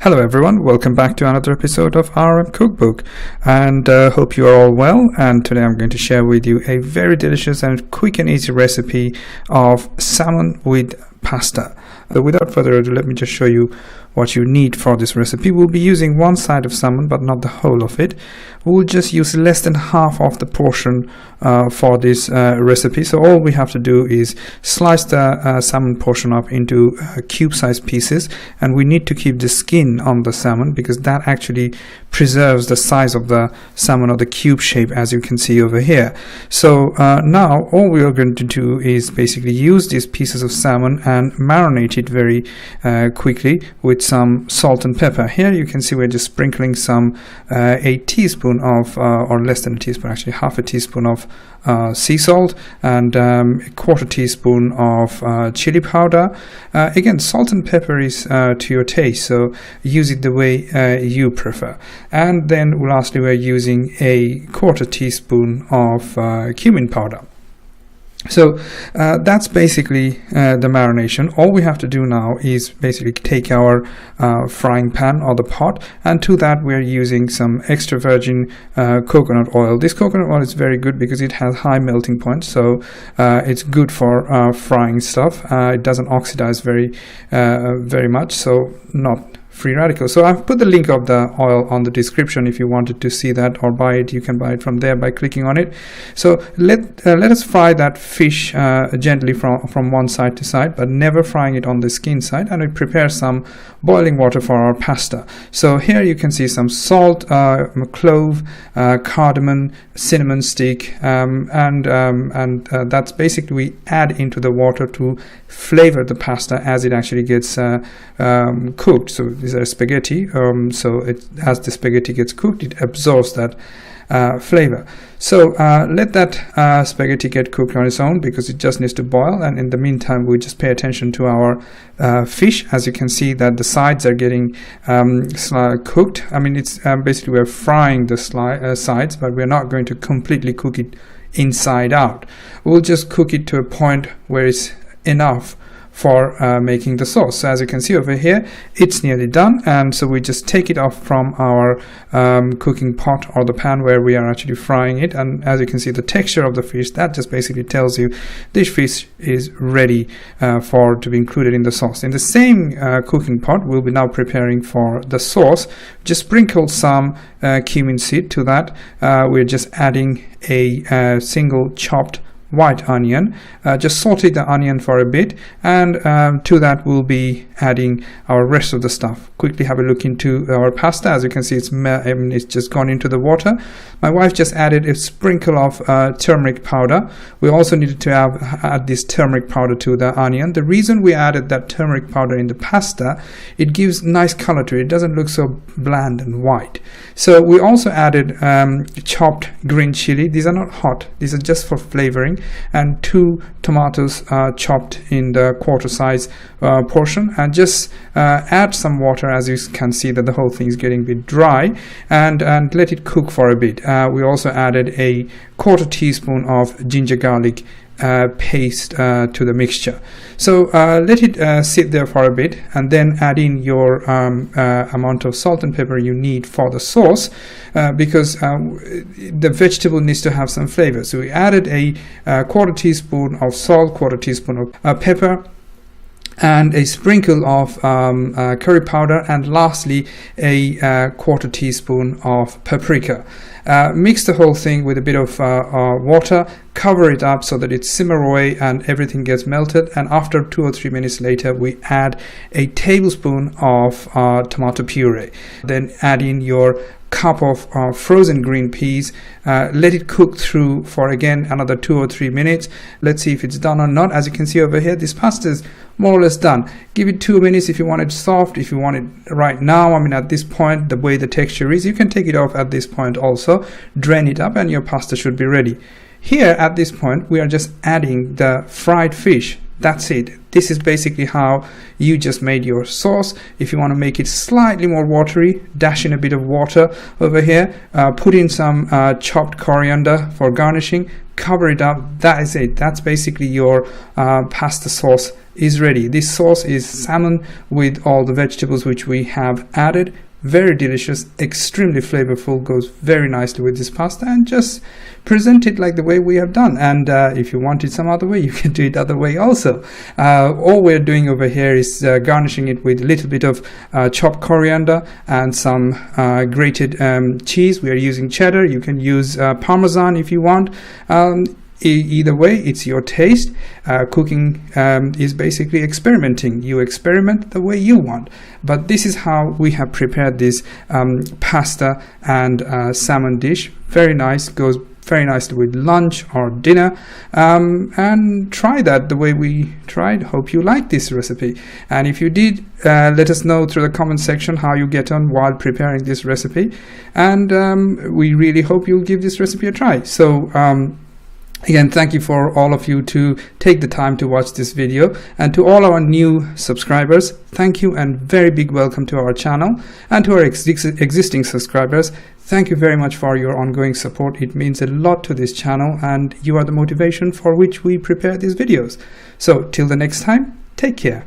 Hello everyone, welcome back to another episode of RM Cookbook, and hope you are all well. And today I'm going to share with you a very delicious and quick and easy recipe of salmon with pasta. Without further ado, let me just show you what you need for this recipe. We'll be using one side of salmon but not the whole of it. We'll just use less than half of the portion for this recipe. So all we have to do is slice the salmon portion up into cube-sized pieces, and we need to keep the skin on the salmon because that actually preserves the size of the salmon or the cube shape, as you can see over here. So now all we are going to do is basically use these pieces of salmon and marinate it very quickly with some salt and pepper. Here you can see we're just sprinkling some a teaspoon of or less than a teaspoon, actually half a teaspoon of sea salt, and a quarter teaspoon of chili powder. Again, salt and pepper is to your taste, so use it the way you prefer. And then lastly, we're using a quarter teaspoon of cumin powder. So that's basically the marination. All we have to do now is basically take our frying pan or the pot, and to that we're using some extra virgin coconut oil. This coconut oil is very good because it has high melting point, so it's good for frying stuff. It doesn't oxidize very much, so not free radical. So I've put the link of the oil on the description. If you wanted to see that or buy it, you can buy it from there by clicking on it. So let us fry that fish gently from one side to side, but never frying it on the skin side, and we prepare some boiling water for our pasta. So here you can see some salt, clove, cardamom, cinnamon stick, and that's basically we add into the water to flavor the pasta as it actually gets cooked. So these are spaghetti, so as the spaghetti gets cooked, it absorbs that flavor. So let that spaghetti get cooked on its own because it just needs to boil, and in the meantime we just pay attention to our fish. As you can see that the sides are getting cooked. I mean, it's basically we're frying the sides, but we're not going to completely cook it inside out. We'll just cook it to a point where it's enough for making the sauce. So as you can see over here, it's nearly done, and so we just take it off from our cooking pot or the pan where we are actually frying it. And as you can see, the texture of the fish, that just basically tells you this fish is ready to be included in the sauce. In the same cooking pot, we'll be now preparing for the sauce. Just sprinkle some cumin seed to that. We're just adding a single chopped white onion. Just saute the onion for a bit, and to that we'll be adding our rest of the stuff. Quickly have a look into our pasta. As you can see, it's just gone into the water. My wife just added a sprinkle of turmeric powder. We also needed to add this turmeric powder to the onion. The reason we added that turmeric powder in the pasta, it gives nice color to it. It doesn't look so bland and white. So we also added chopped green chili. These are not hot, these are just for flavoring, and 2 tomatoes chopped in the quarter size portion, and just add some water. As you can see that the whole thing is getting a bit dry, and let it cook for a bit. We also added a quarter teaspoon of ginger garlic paste to the mixture. So let it sit there for a bit, and then add in your amount of salt and pepper you need for the sauce, because the vegetable needs to have some flavor. So we added a quarter teaspoon of salt, quarter teaspoon of pepper, and a sprinkle of curry powder, and lastly a quarter teaspoon of paprika. Mix the whole thing with a bit of water, cover it up so that it simmer away and everything gets melted, and after 2 or 3 minutes later we add a tablespoon of tomato puree. Then add in your cup of frozen green peas. Let it cook through for again another 2 or 3 minutes. Let's see if it's done or not. As you can see over here, this pasta is more or less done. Give it 2 minutes if you want it soft. If you want it right now, I mean at this point, the way the texture is, you can take it off at this point also, drain it up, and your pasta should be ready. Here at this point we are just adding the fried fish. That's it. This is basically how you just made your sauce. If you want to make it slightly more watery, dash in a bit of water over here, put in some chopped coriander for garnishing, cover it up. That is it. That's basically your pasta sauce is ready. This sauce is salmon with all the vegetables which we have added. Very delicious, extremely flavorful, goes very nicely with this pasta, and just present it like the way we have done. And if you want it some other way, you can do it other way also. All we're doing over here is garnishing it with a little bit of chopped coriander and some grated cheese. We are using cheddar. You can use Parmesan if you want. Either way, it's your taste. Cooking is basically experimenting. You experiment the way you want. But this is how we have prepared this pasta and salmon dish. Very nice, goes very nicely with lunch or dinner, and try that the way we tried. Hope you like this recipe, and if you did, let us know through the comment section how you get on while preparing this recipe, and we really hope you'll give this recipe a try. So again, thank you for all of you to take the time to watch this video, and to all our new subscribers, thank you and very big welcome to our channel, and to our existing subscribers, thank you very much for your ongoing support. It means a lot to this channel, and you are the motivation for which we prepare these videos. So till the next time, take care.